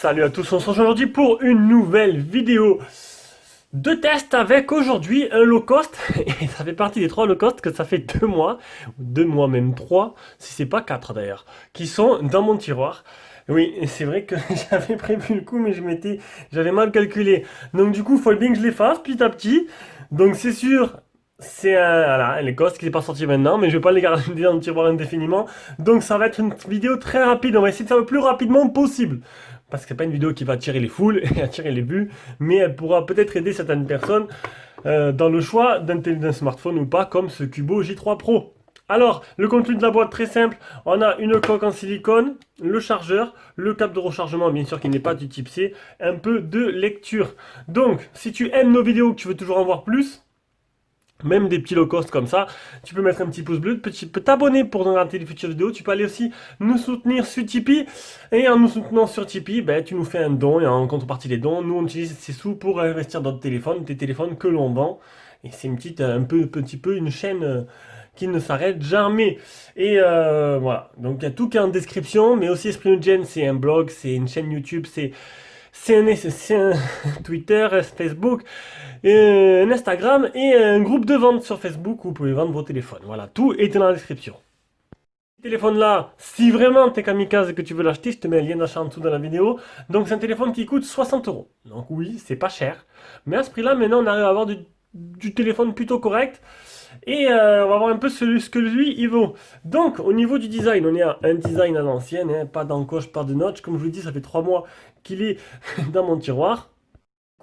Salut à tous, on se retrouve aujourd'hui pour une nouvelle vidéo de test avec aujourd'hui un low cost. Et ça fait partie des 3 low cost que ça fait 2 mois même 3, si c'est pas 4 d'ailleurs, qui sont dans mon tiroir. Oui, c'est vrai que j'avais prévu le coup, mais j'avais mal calculé. Donc du coup, il faut bien que je les fasse petit à petit. Donc c'est sûr, c'est un les costs qui n'est pas sorti maintenant, mais je vais pas les garder dans le tiroir indéfiniment. Donc ça va être une vidéo très rapide, on va essayer de faire le plus rapidement possible. Parce que c'est pas une vidéo qui va attirer les foules et attirer les vues, mais elle pourra peut-être aider certaines personnes dans le choix d'un smartphone ou pas, comme ce Cubo J3 Pro. Alors, le contenu de la boîte très simple, on a une coque en silicone, le chargeur, le câble de rechargement, bien sûr qui n'est pas du type C, un peu de lecture. Donc, si tu aimes nos vidéos, que tu veux toujours en voir plus, même des petits low cost comme ça, tu peux mettre un petit pouce bleu, tu peux t'abonner pour ne rater les futures vidéos, tu peux aller aussi nous soutenir sur Tipeee, et en nous soutenant sur Tipeee, ben, tu nous fais un don, et en contrepartie des dons, nous on utilise ces sous pour investir dans tes téléphones que l'on vend, et c'est petit peu une chaîne qui ne s'arrête jamais. Et voilà, donc il y a tout qui est en description, mais aussi Esprit Gen, c'est un blog, c'est une chaîne YouTube, c'est un Twitter, Facebook, un Instagram et un groupe de vente sur Facebook où vous pouvez vendre vos téléphones. Voilà, tout est dans la description. Ce téléphone-là, si vraiment t'es kamikaze et que tu veux l'acheter, je te mets un lien d'achat en dessous dans la vidéo. Donc c'est un téléphone qui coûte 60 euros. Donc oui, c'est pas cher. Mais à ce prix-là, maintenant on arrive à avoir du téléphone plutôt correct. Et on va voir un peu ce que lui il vaut. Donc au niveau du design, on est à un design à l'ancienne, hein, pas d'encoche, pas de notch. Comme je vous l'ai dit, ça fait 3 mois qu'il est dans mon tiroir.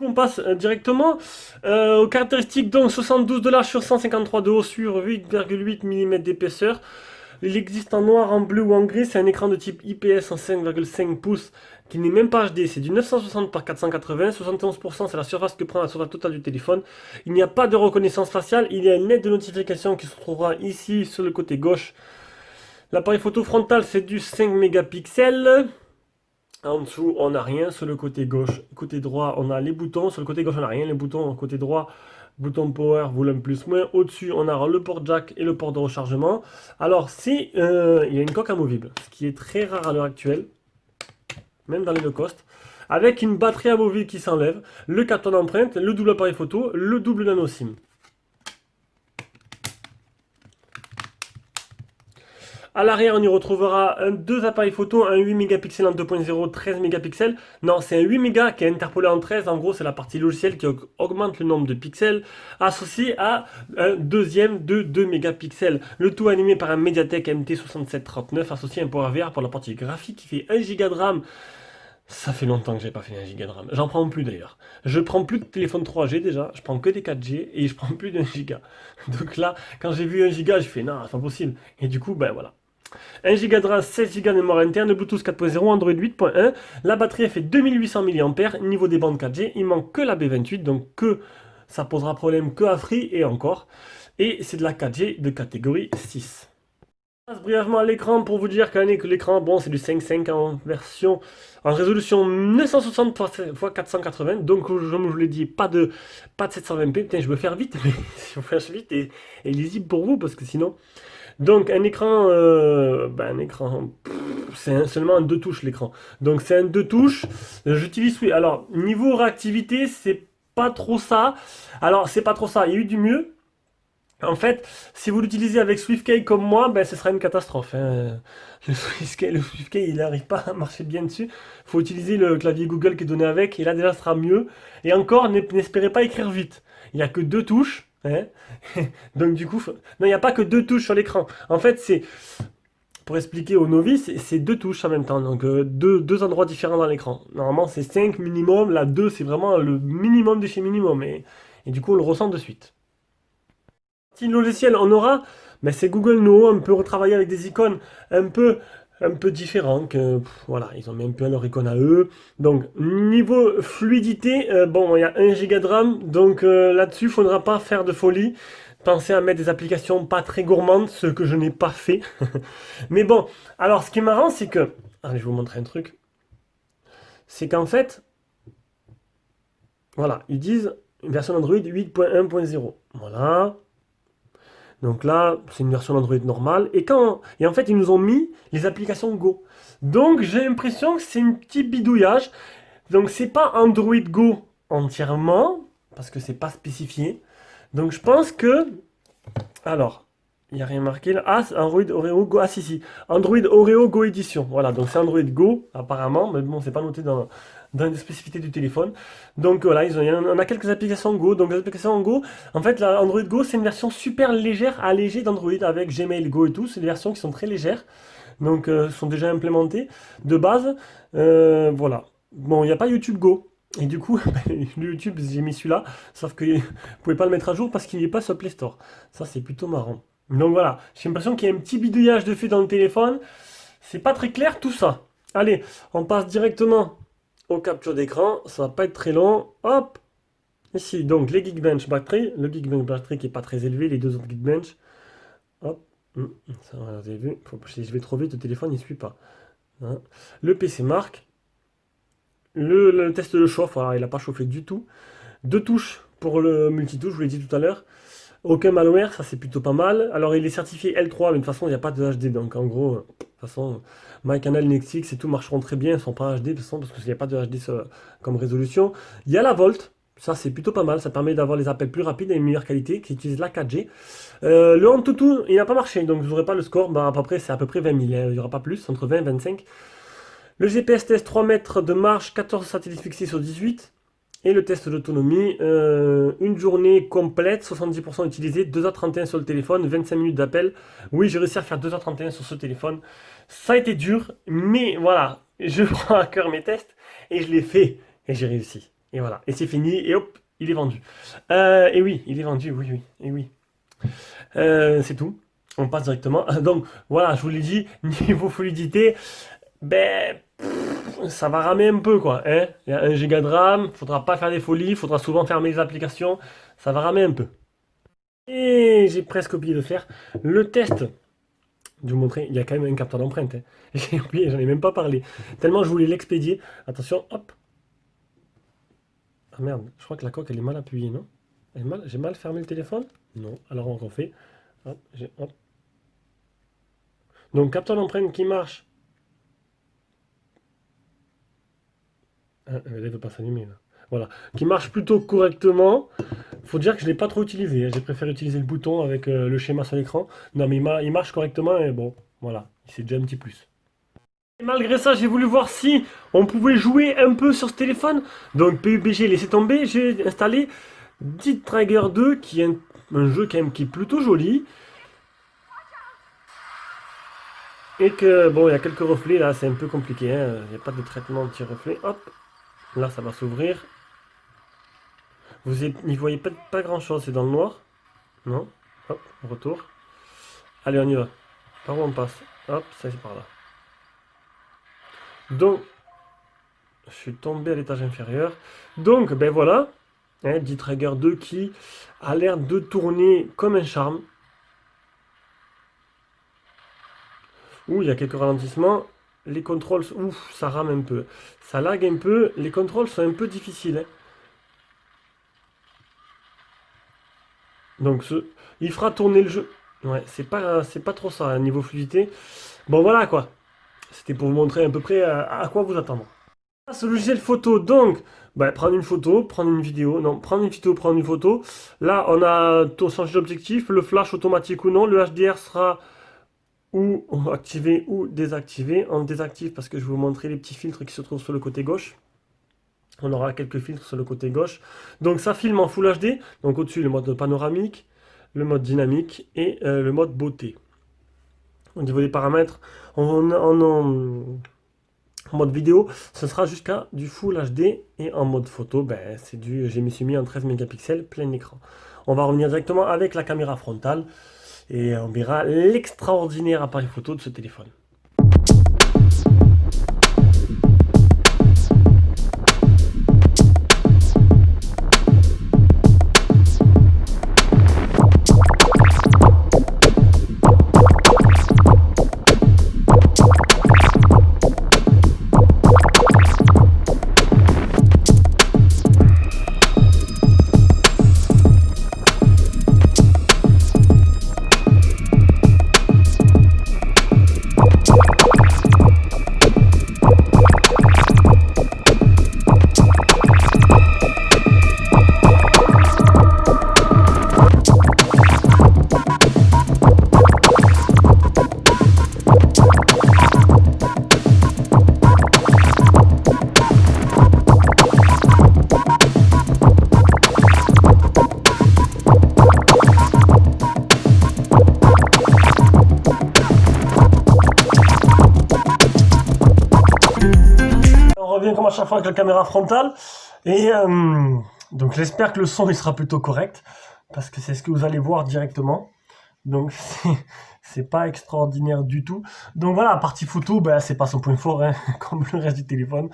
On passe directement aux caractéristiques. Donc 72 sur 153 de haut sur 8,8 mm d'épaisseur. Il existe en noir, en bleu ou en gris. C'est un écran de type IPS en 5,5 pouces qui n'est même pas HD. C'est du 960 par 480. 71% c'est la surface que prend la surface totale du téléphone. Il n'y a pas de reconnaissance faciale. Il y a une aide de notification qui se trouvera ici sur le côté gauche. L'appareil photo frontal c'est du 5 mégapixels. En dessous, on n'a rien. Sur le côté gauche, côté droit, on a les boutons. Sur le côté gauche, on n'a rien. Les boutons, côté droit, bouton power, volume plus moins. Au-dessus, on a le port jack et le port de rechargement. Alors, il y a une coque amovible, ce qui est très rare à l'heure actuelle, même dans les low cost, avec une batterie amovible qui s'enlève, le capteur d'empreinte, le double appareil photo, le double nano SIM. À l'arrière, on y retrouvera deux appareils photo, un 8 mégapixels en 2.0, 13 mégapixels. Non, c'est un 8 mégas qui est interpolé en 13. En gros, c'est la partie logicielle qui augmente le nombre de pixels associé à un deuxième de 2 mégapixels. Le tout animé par un Mediatek MT6739 associé à un PowerVR pour la partie graphique qui fait 1 Go de RAM. Ça fait longtemps que j'ai pas fait 1 Go de RAM. J'en prends plus d'ailleurs. Je prends plus de téléphone 3G déjà, je prends que des 4G et je prends plus d'1 Go. Donc là, quand j'ai vu 1 Go, j'ai fait non, c'est pas possible. Et du coup, ben voilà. 1 Go de RAM, 16 Go de mémoire interne, Bluetooth 4.0, Android 8.1. La batterie elle fait 2800 mAh. Niveau des bandes 4G, il manque que la B28, donc ça posera problème que à Free et encore. Et c'est de la 4G de catégorie 6. Je passe brièvement à l'écran pour vous dire que l'écran, bon, c'est du 5.5 en résolution 960 x 480. Donc, comme je vous l'ai dit, pas de 720p. Putain, je veux faire vite, mais si on fait vite et lisible pour vous, parce que sinon. Donc un écran, c'est seulement un 2 touches l'écran. Donc c'est un 2 touches. J'utilise, oui. Alors niveau réactivité, c'est pas trop ça. Alors c'est pas trop ça. Il y a eu du mieux. En fait, si vous l'utilisez avec SwiftKey comme moi, ben ce sera une catastrophe, hein. Le SwiftKey, il n'arrive pas à marcher bien dessus. Il faut utiliser le clavier Google qui est donné avec, et là déjà ce sera mieux. Et encore, n'espérez pas écrire vite. Il n'y a que 2 touches. Hein. Donc du coup, non, il n'y a pas que 2 touches sur l'écran. En fait, c'est pour expliquer aux novices, c'est 2 touches en même temps. Donc deux endroits différents dans l'écran. Normalement, c'est 5 minimum. Là, 2, c'est vraiment le minimum de chez minimum. Et du coup, on le ressent de suite. Si le logiciel, on aura, mais c'est Google No. On peut retravailler avec des icônes un peu différentes. Voilà, ils ont mis un peu leur icône à eux. Donc, niveau fluidité, bon, il y a 1 Go de RAM. Donc là-dessus, il ne faudra pas faire de folie. Pensez à mettre des applications pas très gourmandes, ce que je n'ai pas fait. Mais bon, alors ce qui est marrant, c'est que... Allez, je vais vous montrer un truc. C'est qu'en fait, voilà, ils disent une version Android 8.1.0. Voilà. Donc là, c'est une version Android normale. Et en fait, ils nous ont mis les applications Go. Donc j'ai l'impression que c'est un petit bidouillage. Donc c'est pas Android Go entièrement, parce que c'est pas spécifié. Donc je pense que... Alors, il n'y a rien marqué là. Ah, c'est Android Oreo Go. Ah si, si. Android Oreo Go Edition. Voilà, donc c'est Android Go apparemment, mais bon, c'est pas noté dans les spécificités du téléphone. Donc voilà, on a quelques applications Go. Donc les applications Go, en fait, la Android Go, c'est une version super légère, allégée d'Android avec Gmail Go et tout. C'est des versions qui sont très légères. Donc sont déjà implémentées de base. Voilà. Bon, il n'y a pas YouTube Go. Et du coup, le YouTube, j'ai mis celui-là, sauf que vous pouvez pas le mettre à jour parce qu'il n'est pas sur Play Store. Ça, c'est plutôt marrant. Donc voilà, j'ai l'impression qu'il y a un petit bidouillage de fait dans le téléphone. C'est pas très clair tout ça. Allez, on passe directement aux captures d'écran. Ça va pas être très long. Hop, ici, donc les Geekbench batterie. Le Geekbench batterie qui est pas très élevé, les deux autres Geekbench. Hop, ça, vous avez vu, si je vais trop vite, le téléphone il suit pas. Hein. Le PC marque. Le test de chauffe, voilà, il n'a pas chauffé du tout. Deux touches pour le multitouche, je vous l'ai dit tout à l'heure. Aucun malware, ça c'est plutôt pas mal. Alors il est certifié L3, mais de toute façon il n'y a pas de HD. Donc en gros, de toute façon, MyCanal, Nextix et tout marcheront très bien, ils ne sont pas HD de toute façon, parce qu'il n'y a pas de HD comme résolution. Il y a la Volt, ça c'est plutôt pas mal, ça permet d'avoir les appels plus rapides et une meilleure qualité, qui utilise la 4G. Le Antutu, il n'a pas marché, donc vous n'aurez pas le score, bah, c'est à peu près 20 000, il n'y aura pas plus, entre 20 et 25. Le GPS test 3 mètres de marche, 14 satellites fixés sur 18. Et le test d'autonomie, une journée complète, 70% utilisé, 2h31 sur le téléphone, 25 minutes d'appel. Oui, j'ai réussi à faire 2h31 sur ce téléphone. Ça a été dur, mais voilà, je prends à cœur mes tests et je l'ai fait et j'ai réussi. Et voilà, et c'est fini et hop, il est vendu. Et oui, il est vendu, oui, oui, et oui. C'est tout. On passe directement. Donc voilà, je vous l'ai dit, niveau fluidité, ben... ça va ramer un peu quoi, hein. Il y a 1 giga de RAM, faudra pas faire des folies, faudra souvent fermer les applications, ça va ramer un peu. Et j'ai presque oublié de faire le test. Je vais vous montrer, il y a quand même un capteur d'empreinte. Hein. J'ai oublié, j'en ai même pas parlé. Tellement je voulais l'expédier. Attention, hop. Ah merde, je crois que la coque elle est mal appuyée, non? J'ai mal fermé le téléphone? Non, alors on refait. Hop, hop. Donc capteur d'empreinte qui marche. Elle ne veut pas s'allumer là. Voilà. Qui marche plutôt correctement. Faut dire que je ne l'ai pas trop utilisé. Hein. J'ai préféré utiliser le bouton avec le schéma sur l'écran. Non mais il marche correctement et bon, voilà. C'est déjà un petit plus. Et malgré ça, j'ai voulu voir si on pouvait jouer un peu sur ce téléphone. Donc PUBG, laissez tomber. J'ai installé Dead Trigger 2 qui est un jeu quand même qui est plutôt joli. Et que bon, il y a quelques reflets là, c'est un peu compliqué. Hein. Il n'y a pas de traitement anti-reflet. Hop. Là, ça va s'ouvrir. Vous n'y voyez pas grand chose, c'est dans le noir. Non. Hop, retour. Allez, on y va. Par où on passe? Hop, ça c'est par là. Donc, je suis tombé à l'étage inférieur. Donc, ben voilà. Hein, Dead Trigger 2 qui a l'air de tourner comme un charme. Ouh, il y a quelques ralentissements. Les contrôles, ouf, ça rame un peu. Ça lag un peu. Les contrôles sont un peu difficiles. Hein. Donc, il fera tourner le jeu. Ouais, c'est pas trop ça, hein, niveau fluidité. Bon, voilà quoi. C'était pour vous montrer à peu près à quoi vous attendre. Ce logiciel photo, donc, bah, prendre une photo, prendre une vidéo. Non, prendre une vidéo, prendre une photo. Là, on a changé d'objectif. Le flash automatique ou non. Le HDR sera ou activé ou désactivé. On désactive parce que je vais vous montrer les petits filtres qui se trouvent sur le côté gauche. On aura quelques filtres sur le côté gauche. Donc ça filme en Full HD. Donc au-dessus le mode panoramique, le mode dynamique et le mode beauté. Au niveau des paramètres, en mode vidéo, ce sera jusqu'à du Full HD. Et en mode photo, ben, je me suis mis en 13 mégapixels plein écran. On va revenir directement avec la caméra frontale. Et on verra l'extraordinaire appareil photo de ce téléphone. chaque fois avec la caméra frontale. Et donc j'espère que le son il sera plutôt correct, parce que c'est ce que vous allez voir directement. Donc c'est pas extraordinaire du tout. Donc voilà, la partie photo, ben, c'est pas son point fort, hein, comme le reste du téléphone.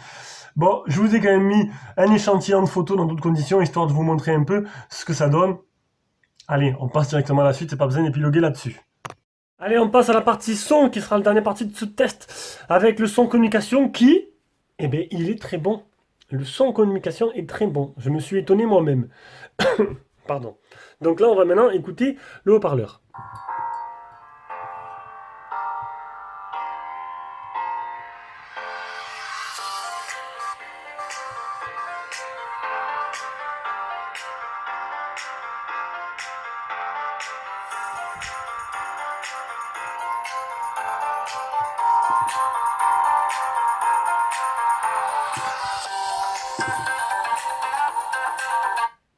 Bon, je vous ai quand même mis un échantillon de photos dans d'autres conditions, histoire de vous montrer un peu ce que ça donne. Allez, on passe directement à la suite, c'est pas besoin d'épiloguer là-dessus. Allez, on passe à la partie son, qui sera la dernière partie de ce test, avec le son communication qui, eh bien, il est très bon. Le son communication est très bon. Je me suis étonné moi-même. Pardon. Donc là, on va maintenant écouter le haut-parleur.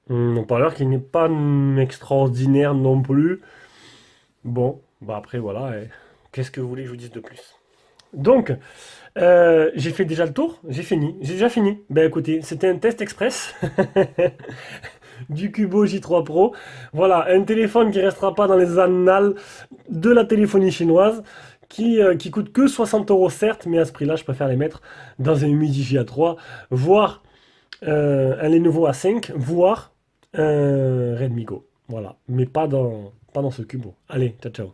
Un haut-parleur qui n'est pas extraordinaire non plus. Bon, bah après voilà, qu'est-ce que vous voulez que je vous dise de plus? Donc, j'ai fait déjà le tour, j'ai déjà fini. Ben écoutez, c'était un test express du Cubo J3 Pro. Voilà, un téléphone qui restera pas dans les annales de la téléphonie chinoise, qui coûte que 60 euros certes, mais à ce prix-là, je préfère les mettre dans un Humidigi GA3, voire un Lenovo A5, voire un Redmi Go. Voilà, mais pas dans ce Cubo. Allez, ciao ciao.